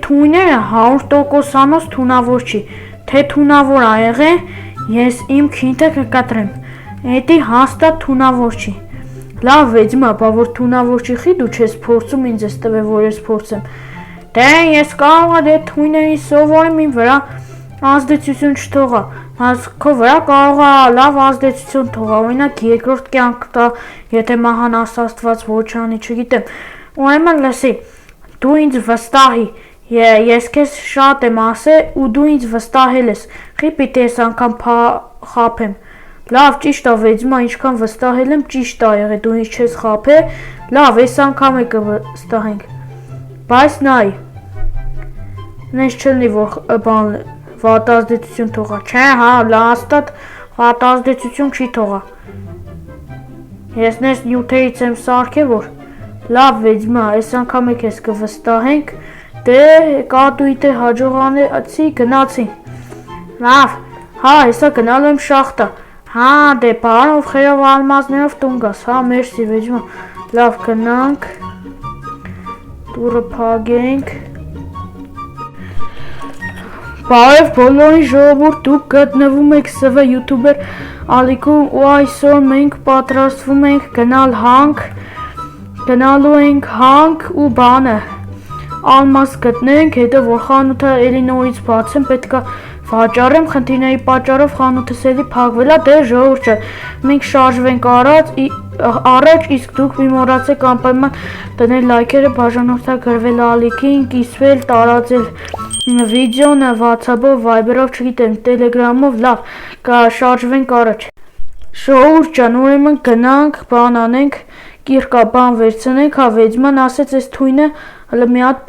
թույները 100%-անոց թունավոր չի, թե թունավոր ա եղե, ես իմ քինթը կկտրեմ, էդի հաստատ թունավոր չի, լավ վեձմա, բա որ թունավոր չի խի դու չես փորձում ինձ ես տվել, որ ես փորձեմ, դե ես կարող է դե թույներին սովորեմ իմ վրա ազդեցություն չթողա, բայց քո վրա կարող է լավ ազդեցություն թողա, օրինակ երկրորդ կյանք տա, եթե մահանաս Աստված ոչ անի, չգիտեմ, ուրեմն լսի, դու ինձ վստահի, ես քեզ շատ եմ ասել ու դու ինձ վստահել ես, խի պիտի ես անգամ խաբեմ, լավ ճիշտ ա վեձմա, ինչքան վստահել եմ ճիշտ ա եղել, դու ինձ չես խաբել, լավ այս անգամ է կվստահենք, բայց նայ, նենց չլինի որ բան վատ ազդեցություն թողա, չէ հա, հաստատ վատ ազդեցություն չի թողա, ես նես նյութերից եմ սարքել որ, լավ վեձմա, այս անգամ է քեզ կվստահենք, դե կատույտը հաջողանեցի գնացի, լավ, հա հեսա գնալու եմ շախտա, հա դե բարով խերով ալմազներով տուն գաս, հա մերսի վեճմա, լավ գնանք, տուրը փագենք, բարև բոլորին ժողովուրդ, դուք գտնվում եք SV յութուբեր Ալիքում ու այսօր մենք պատրաստվում ենք գնալու ենք հանք ու բանը, ալմաս գտնենք, հետո որ խանութը էլի նորից բացեմ, պետքա վաճառեմ, խնդիրների պատճառով խանութս էլի փակվել ա, դե ժողովուրդ ջան, մենք շարժվենք առաջ, իսկ դուք մի մոռացեք անպայման դնել լայքերը, բաժանորդագրվել ալիքին, կիսվել, տարածել վիդեոնը WhatsApp-ով, Viber-ով, չգիտեմ, Telegram-ով, լավ, շարժվենք առաջ։ Ժողովուրդ ջան, ուրեմն գնանք, բան անենք, կիրկա բան վերցնենք, հա վեճման ասեց այս թույնը, հələ մի հատ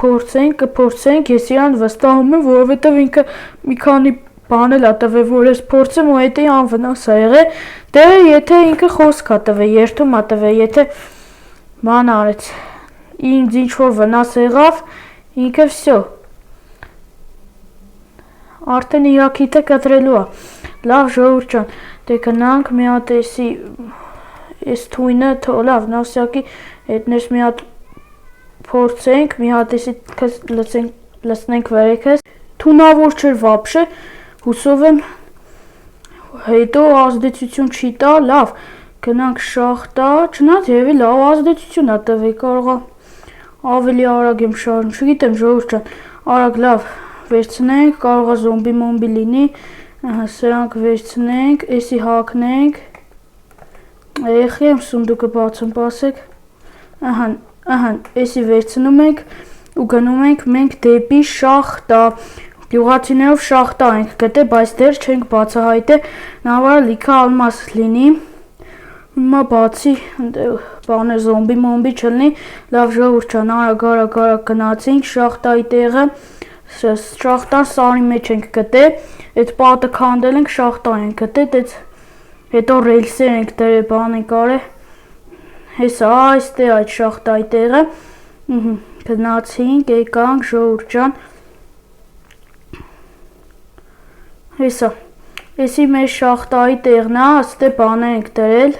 կփորձենք, ես իրան վստահում եմ, որովհետև ինքը մի քանի բան էլ ա տվել, որ ես փորձեմ ու հետո անվնաս ա եղել, դե եթե ինքը խոսք ա տվել, երթում ա տվել, եթե բան արեց, ինձ ինչ որ վնաս եղավ, ինքը վсё Արդեն իրաքիթը կտրելու ա, լավ ժողովուրդ ջան, դե գնանք մի հատ այս թույնը, լավ նավսյակի հետներս մի հատ փորձենք, մի հատ էսի լցնենք վերեքս, թունավոր չէր վաբշե, հուսով եմ հետո ազդեցություն չի տա, լավ, գնանք շախտա, չնայած երևի լավ ազդեցություն ա տվել, կարող ա ավելի արագ եմ շարժում, չգիտեմ ժողովուրդ ջան, արագ լավ վերցնենք, կարող է զոմբի լինի, սրանք վերցնենք, էսի հակնենք, եմ սունդուկը բացում պասեք, էսի վերցնում ենք ու գնում ենք մենք դեպի շախտա, գյուղացիներով շախտա ենք գտե, բայց դեռ չենք բացահայտել, նավարը լիքը ալմաս լինի, հիմա բացի բանը զոմբի չլինի, լավ ժողովուրդ ջան, արագ գնացինք շախտայի տեղը, շախտան սարի մեջ ենք գտել, այդ պատը քանդել ենք շախտա ենք գտել, հետո ռելսեր ենք դրել բան ենք արել, հեսա այստեղ այդ շախտայի տեղը, գնացինք, եկանք ժողովուրդ ջան, հեսա, էսի մեր շախտայի տեղն ա, աստե բաներ ենք դրել,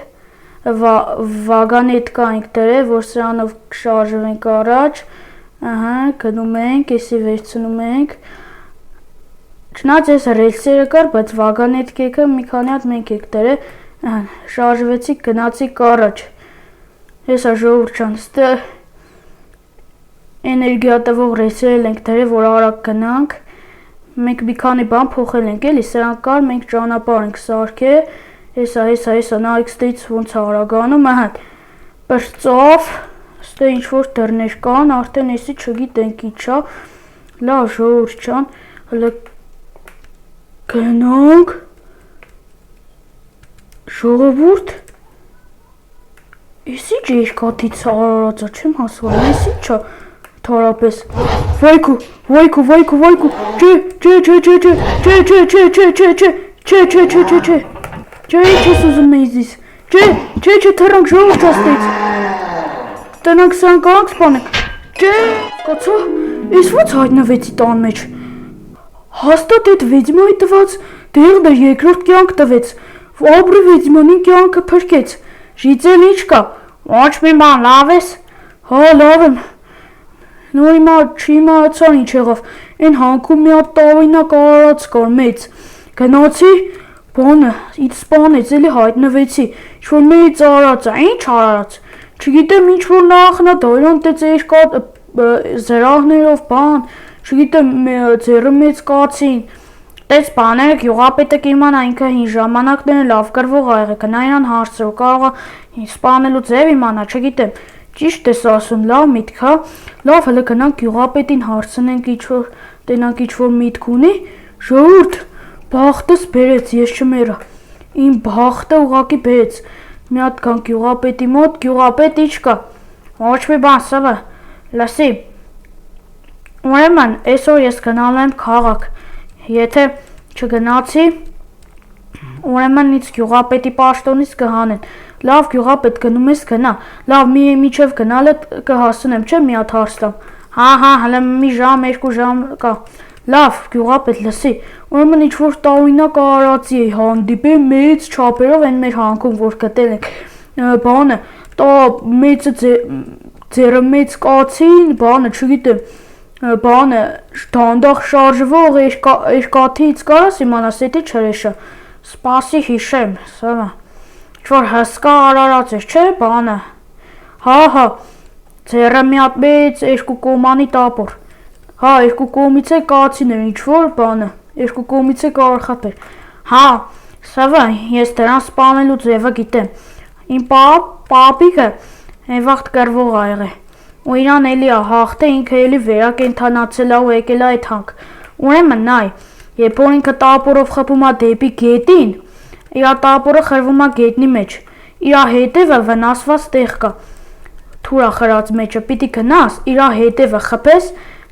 վագանետկա ենք դրել, որ սրանով շարժվենք առաջ, գնում ենք, էսի վերցնում ենք, չնայած ես ռելսերը կար, բայց վագանետկեքը մի քանի հատ մենք եք դրել, շարժվեցիք, գնացիք առաջ, հեսա ժողովուրդ ջան, ստե էներգիա տվող ռելսեր ենք դրել, որ արագ գնանք, մենք մի քանի բան փոխել ենք, էլի սրանք կար, մենք ճանապարհ ենք սարքել, հեսա, նայեք ստեից ոնց է արագանում, պրծով, ստե ինչ որ դռներ կան, արդեն էսի չգիտենք իչա, լավ ժողովուրդ ջան, հələ գնանք, ժողովուրդ, էսի ջերկատից արարածա, չեմ հասկանում, էսի չա, թարապես, վայքու, չէ, ինչ ես ուզում մեզիս, չէ, թռանք ժողովուրդ աստից, տնանք սրանք անք սպանենք, չէ, կացա, ես ոնց հայտնվեցի տան մեջ, հաստատ էդ վեձմայի տված, դեղ երկրորդ կյանք տվեց, ապրի վեձմանին կյանքը փրկեց, ժիծել ինչ կա, ոչ մի բան, լավ ես, հա լավ եմ, Նոր չիմացա ինչ եղավ, այն հանքում մի հատ տարօրինակ արարած կար մեծ, գնացի, բանը, ինձ սպանեց, էլի հայտնվեցի, ինչ-որ մեծ արարած է, ինչ արարած, չգիտեմ ինչ-որ նախնադար, իրան տեց երկար զրահներով, բան, չգիտեմ ձեռը մեծ կացին, տեց բաները գյուղապետը կիմանա ինքը հին ժամանակները լավ կրվող ա եղել, գնա իրան հարցրու, կարող է սպանելու ձև իմանա, չգիտեմ, ճիշտ ես ասում, լավ միտք հա, լավ հələ գնանք գյուղապետին հարցնենք ինչ-որ, տենանք ինչ-որ միտք ունի, ժողովուրդ, բախտս բերեց, ես չմերա, իմ բախտը ուղղակի բերեց, մի հատ գանք գյուղապետի մոտ, գյուղապետ ինչ կա, ոչ մի բան սավը, լսի, ուրեմն այսօր ես գնալու եմ քաղաք, եթե չգնացի, ուրեմն ինձ գյուղապետի պաշտոնից կհանեն, լավ գյուղապետ գնում ես գնա, լավ միջև գնալը կհասնեմ, չէ մի հատ հարց տամ, հա, հələ մի ժամ, 2 ժամ կա, լավ գյուղապետ լսի, ուրեմն ինչ-որ տարօրինակ արարածի էի հանդիպել մեծ չափերով այն մեր հանքում, որ գտել ենք, բանը, մեծը ձեռը մեծ կացին, բանը, չգիտեմ, բանը, դանդաղ շարժվող երկաթից կարաս իմանաս, էդի չրեշը, սպասի հիշեմ, սավա, ինչ-որ հսկա արարած էր, չէ, բանը, հա, ձեռը մի հատ մեծ 2 կողմանի տապոր, հա, 2 կողմից է կացին էր, ինչ-որ բանը, 2 կողմից է կարխապեր, հա, սավա, ես դրան սպանելու ձևը գիտեմ, իմ պապիկը այն վաղտ կրվող ա եղել, ու իրան էլի ա հաղթե ինքը էլի վերակենդանացել ա ու եկել ա այդ հանք, ուրեմն նայ, երբ որ ինքը տապորով խփում ա դեպի գետին, իրա տապորը խրվում ա գետնի մեջ, իրա հետևը վնասված տեղ կա, թուր ա խրած մեջը, պիտի գնաս, իրա հետևը խփես,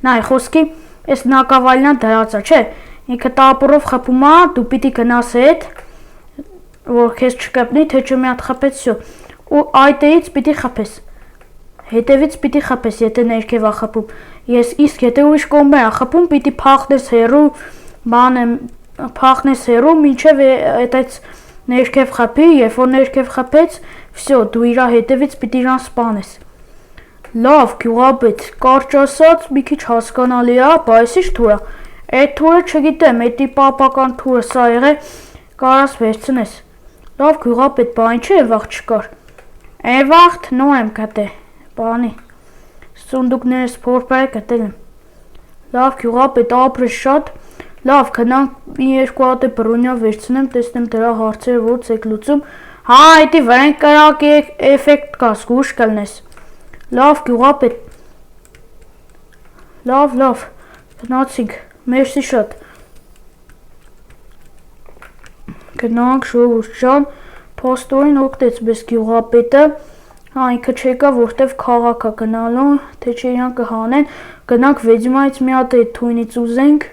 նայ խոսքի, այս նակավայլնան դրած ա, չէ, ինքը տապորով խփում ա, դու պիտի գնաս հետ, որ քեզ չկպնի, թե չէ մի հատ խփեց, ու այդից պիտի խփես, հետևից պիտի խփես, եթե ներքև ա խփում, իսկ եթե ուրիշ կողմեր ա խփում, պիտի փախնես հեռու, փախնես հեռու, մինչև այդից ներքև խփի, երբ որ ներքև խփեց, վсё, դու իրա հետևից պիտի իրան սպանես, լավ գյուղապետ, կարճ ասած, մի քիչ հասկանալի ա, բայց ինչ թուր ա, այդ թուրը չգիտեմ, էդի պապական թուրը սա եղել, կարաս վերցնես, լավ գյուղապետ, բա ինչու է վաղ չկար, այն վաղտ նոր եմ գտել, բանի, սունդուկներս փորփայ գտել եմ, լավ գյուղապետ ապրես շատ, լավ գնանք մի 2 հատ բռունյա վերցնեմ, տեսնեմ դրա հարցերը ոնց եք լուծում, հա էդի վրան կրակ էֆեկտ կա, զգուշ կլնես, լավ գյուղապետ, լավ, գնացինք, մերսի շատ, գնանք ժողովուրդ ջան, փաստորեն օգտեց մեզ գյուղապետը, հա ինքը չեկա, որտեվ քաղաք ա գնալու, թե չէ իրան կհանեն, գնանք վեդիմայից մի հատ այդ թույնից ուզենք,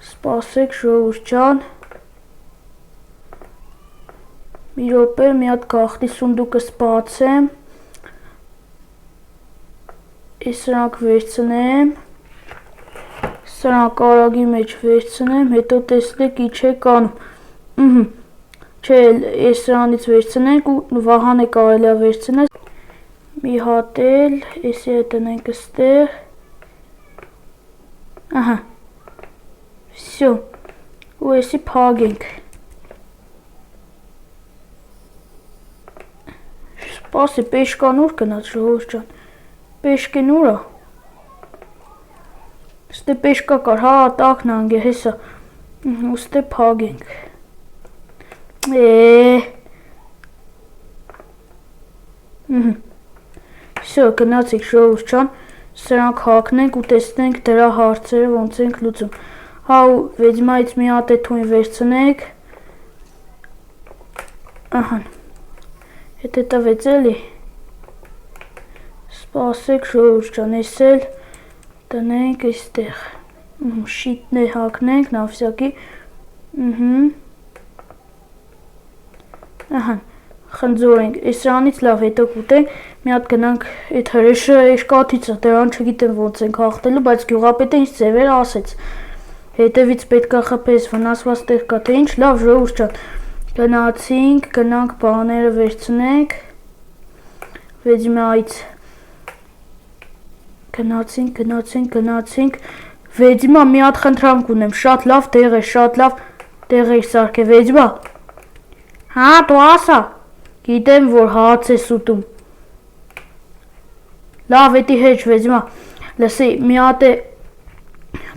սպասեք ժողովուրդ ջան, մի րոպե, մի հատ գաղտնի սունդուկս բացեմ, սրանք վերցնեմ, սրանք արագի մեջ վերցնեմ, հետո տեսնեք ինչ է կանում, չէ, ես սրանից վերցնենք ու վահան է կարելի ա վերցնել, մի հատ էլ, եսի է տնենք ստեղ, ահա, վсё, ու եսի փագենք, սպասի, պեշկան ուր գնաց ժողովուրդ ջան, պեշկեն ուր ա, ստե պեշկա կար, հա, տակն անգե, հեսա, ուստե փագենք, վсё, գնացիք ժողովուրդ ջան, սրանք հագնենք ու տեսնենք դրա հարցերը ոնց ենք լուծում, հա ու վեդիմայից մի հատ է թույն վերցնենք, ահան, հետ է տվեց էլի, սպասեք ժողովուրդ ջան, ես էլ տնենք այստեղ, շիտն է հագնենք, նավսյակի, ահան, խնձորենք, այս սրանից լավ հետո կուտենք, մի հատ գնանք այդ հրեշը երկաթից է, դրան չգիտեմ ոնց ենք հաղթելու, բայց գյուղապետը ինձ ձևերը ասեց, հետևից պետք է խփես, վնասված տեղ կա, թե ինչ, լավ ժողովուրդ ջան, գնացինք, գնանք բաները վերցնենք, Վեդիմայից գնացինք Վեդիմա մի հատ խնդրանք ունեմ, շատ լավ տեղ է սարքել, Վեդիմա հա, դու ասա գիտեմ, որ հաց ես ուտում լավ, էդի հեչ, Վեդիմա լսի, մի հատ է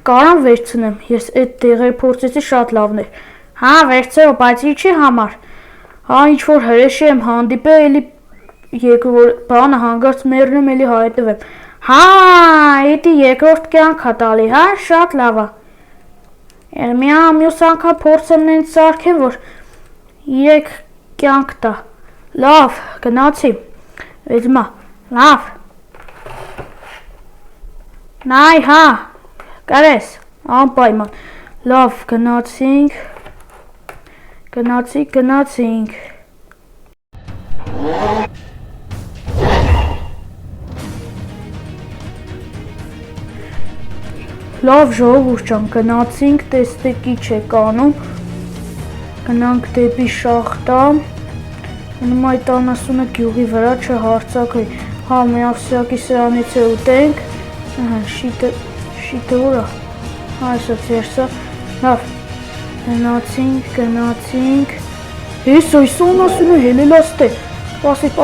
կարամ վերցնեմ, ես այդ տեղերը փորձեցի շատ լավն էր հա, վերցրու, բայց ինչի համար հա, ինչ-որ հրեշի եմ հանդիպել, էլի երկրորդ բանը հանգարց մեռնեմ, էլի հայտնվեմ հա, էդի երկրորդ կյանք հա տալի, հա, շատ լավ է մյուս անգամ փորձեմ նենց սարքեմ, որ 3 կյանք տա լավ, գնացի Վեդիմա, լավ նայ, հա, կարես, անպայման լավ, գնացինք լավ ժողովուրդ ջան, գնացինք, տեստեք ինչ է կանում, գնանք դեպի շախտա, մնում այդ անասունը գյուղի վրա չհարցակվի, հա միավսյակի սրանից է ուտենք, շիտը ուրա, հա այսոց երսա, լավ, գնացինք, ես այս անասունը հելելաստ է, պասի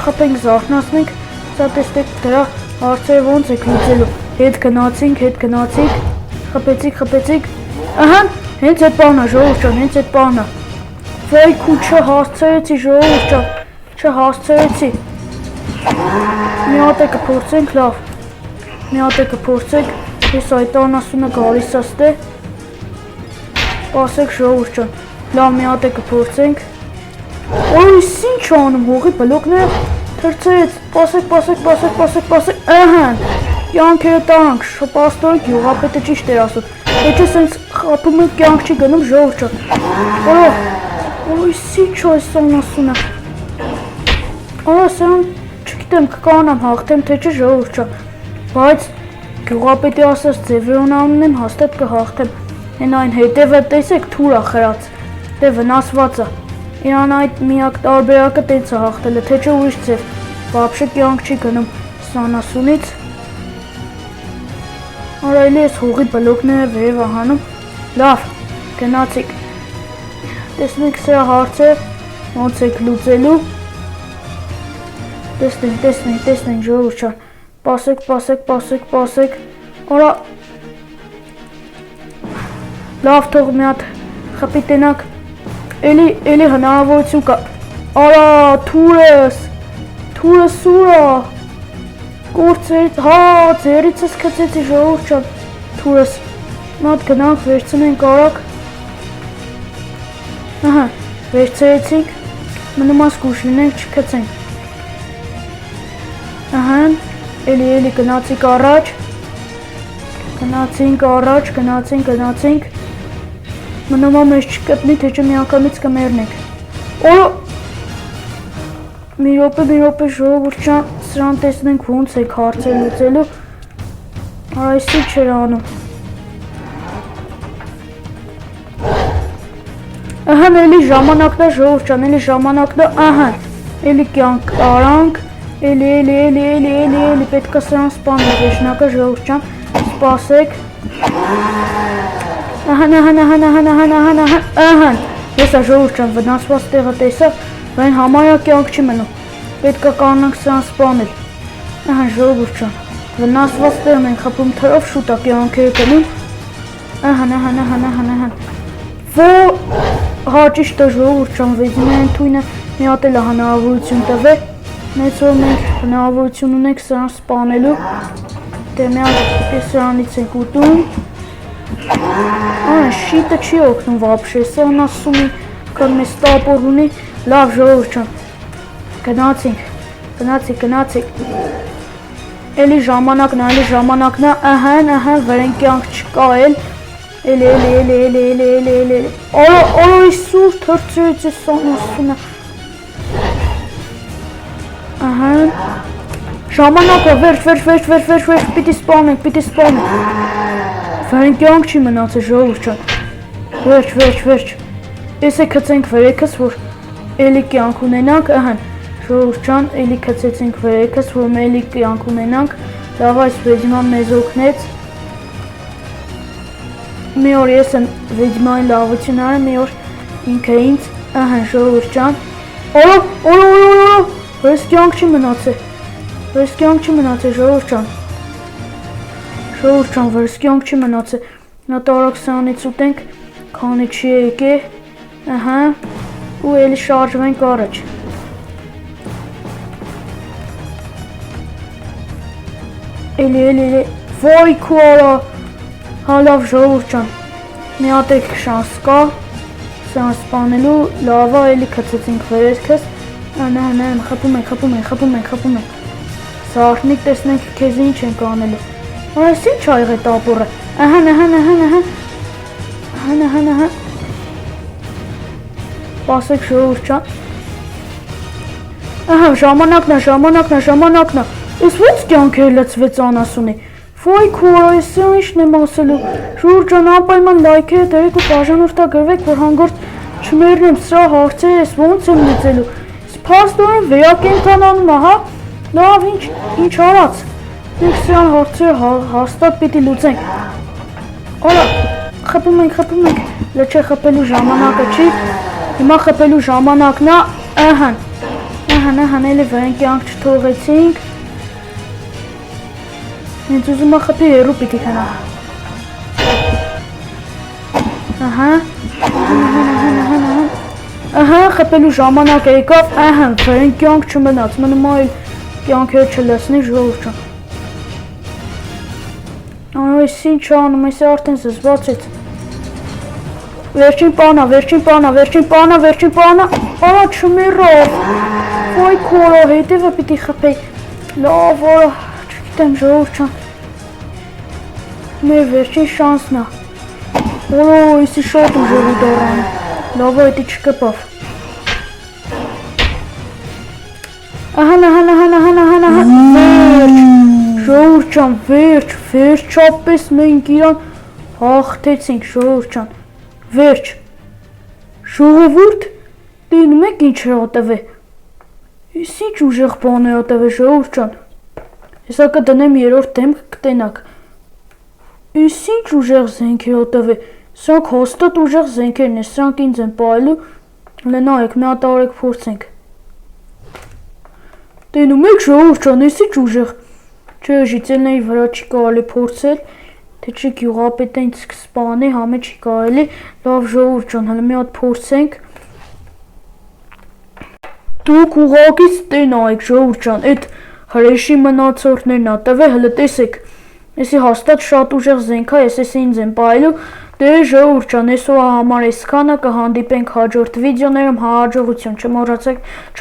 խպենք զարթնացնենք, սա տեստեք դրա հարցերը ոնց եք լուծելու, հետ գնացինք, խպեցիք, ահա, հենց այդ բանը, ժողովուրդ ջան, հենց այդ բանը, վայքու չհասցրեցի, ժողովուրդ ջան, չհասցրեցի, մի հատ է կփորձենք, լավ, մի հատ է կփորձենք, ես այդ անասունը գալիս աստե, պասեք ժողովուրդ ջան, լավ մի հատ է կփորձենք, այս ինչ անում, հողի բլոկները թրծեց, պասեք, ահան, կյանքերը տանք, շպաստորը գյուղապետը ճիշտ էր ասում, եթե սենց խապում ենք կյանք չի գնում ժողովուրդ ջան, այս ինչ այս անասունը, սրան չգիտեմ կկանամ հաղթեմ թե չէ ժողովուրդ ջան, բայց գյուղապետի ասած ձևերոն անունեն հաստատ կհաղթեմ, են այն հետևը տեսեք թուր է խրած, դե վնասված է, իրան այդ միակ տարբերակը տենց է հաղթելը, թե չէ ուրիշ ձև, վաբշե կյանք չի գնում սանասունից, Արա էլի ես հողի բլոկները վերև ահանում, լավ, գնացիք, տեսնենք սրա հարցը, ոնց եք լուծելու, տեսնենք ժողովուրդ ջան, պասեք, արա, լավ թող մի հատ խպի տենակ, էլի հնարավորություն կա, արա, թուրս ուրա, Կորցրեց, հա, ձերիցս կծեցի ժողովուրդ ջան, թուրս, մատ գնանք, վերցնենք արագ, ահա, վերցրեցինք, մնում աս կուշ լինենք, չկծենք, ահա, էլի գնացինք առաջ, մնում ամես չկտնի, թե չէ մի անգամից կմերնենք, օրո, մի րոպե ժողովուրդ ջան, սրան տեսնենք ոնց եք հարցեր լուծելու, այսի չեր անում, ահան էլի ժամանակն է ժողովուրդ ջան, էլի ժամանակն է, ահան, էլի կյանք տարանք, էլի պետք է սրան սպանել վերջնակը ժողովուրդ ջան, սպասեք, ահան, եսա ժողովուրդ ջան վնասված տեղը տեսա, Վայն համարյա կյանք չի մնում, պետք է կանանք սրան սպանել, ահան ժողովուրդ ջան, վնասված տեղն են խփում թրով շուտ է կյանքերը գնում, ահան, հա ճիշտ է ժողովուրդ ջան, Վեդիմային թույնը մի հատ էլ է հնարավորություն տվել, մեծ որ մենք հնարավորություն ունենք սրան սպանելու, դե մի հատ սրանից ենք ուտում, շիտը չի օգնում վաբշե, սրան ասում կան մեզ տապոր ունի, լավ ժողովուրդ ջան, գնացինք, էլի ժամանակն է, ահան, վրեն կյանք չկա էլ, էլի, արա իսուր թրծրեց ես անասունը, ահան, ժամանակը, վերջ, պիտի սպանենք, վրեն կյանք չի մնացել ժողովուրդ ջան, վերջ, ես է կծենք վերեքս, որ էլի կյանք ունենանք, ահան, Ժողովուրդ ջան, էլի գցեցինք վերեքս, որ էլի կյանք ունենանք։ Լավ, այս վեդման մեզ օգնեց։ Մի օր ես եմ վեդմայի լավություն արել, մի օր ինքը ինձ, ահա ժողովուրդ ջան։ Օ, ես կյանք չի մնացել։ Ես կյանք չի մնացել, ժողովուրդ ջան։ Ժողովուրդ ջան, ես կյանք չի մնացել։ Նա տարակ սրանից ուտենք, քանի չի եկե։ Ահա, ու էլի շարժվենք առաջ։ Էլի, վայ քորա, հա լավ ժողովուրդ ջան, մի հատ եք շանս կա, սան սպանելու, լավա էլի կծեցինք վերեսքս, անահանան, խպում ենք, սարտնիկ տեսնենք կեզ ինչ ենք անելու, այս ինչ այղ է տապուրը, ահան, պասեք ժողովուրդ ջան, ահա ժամանակն է, Ես ոնց կյանքը լծվեց անասունի, վայ քորա, ես ինչն եմ ասելու, ժողովուրդ ջան անպայման լայքերը դրեք ու բաժանորդագրվեք, որ հանգարց չմեռնեմ սրա հարցերը ես ոնց եմ լուծելու, փաստորեն վերակենդանանում է, հա, լավ ինչ արած, մենք սրան հարցերը հաստատ պիտի լուծենք, արա, խպում ենք, լեչե խպելու ժամանակը չի, հիմա խպելու ժամանակն է, ահան, էլի վրեն կյանք չթողեցինք, Ինձ ուզում է խպի հեռու պիտի քնա։ Ահա, խպելու ժամանակ եկավ, ահա, վրեն կյանք չմնաց, մնում այլ կյանքեր չլսնի ժողովուրդ ջան։ Այս ինչ անում, այս արդեն զզվացեց։ Վերջին պանա, արա չմեռավ, վայ քորա, հետևը պիտի խպեի, լավ, արա, չգիտեմ ժողովուրդ ջան, մեր վերջին շանսն է, օ, իսի շատ ուժերի դարան, լավա էտի չկպավ, ահան, ժողովուրդ ջան, վերջապես մենք իրան հաղթեցինք, ժողովուրդ ջան, վերջ, ժողովուրդ, տենում եք ինչ է ատվե, ես ինչ ուժեղ բան է ատվե, ժողովուրդ ջան, Հեսա կդնեմ երորդ դեմք կտենակ, ես ինչ ուժեղ զենք է ատվե, սրանք հաստատ ուժեղ զենքերն է, սրանք ինձ են պայլու, լենայեք, մի հատ արեք փորձենք, տենում եք ժողովուրդ ջան, ես ինչ ուժեղ, չէ ժիծելների վրա չի կարելի փորձել, թե չի գյուղապետը ինձ կսպանի, համե չի կարելի, լավ ժողովուրդ ջան, հələ մի հատ փորձենք, դուք ուղղակից տենայեք ժողովուրդ ջան, այդ հրեշի մնացորդներն ատվե, հլը տեսեք, եսի հաստատ շատ ուժեղ զենք է, ես ինձ եմ պայլու, դե ժողովուրդ ջան, այսօր համար այսքանը կհանդիպենք հաջորդ վիդեոներում, հաջողություն,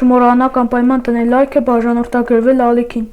չմոռանաք անպայման դնել լայքը, բաժանորդագրվել ալիքին։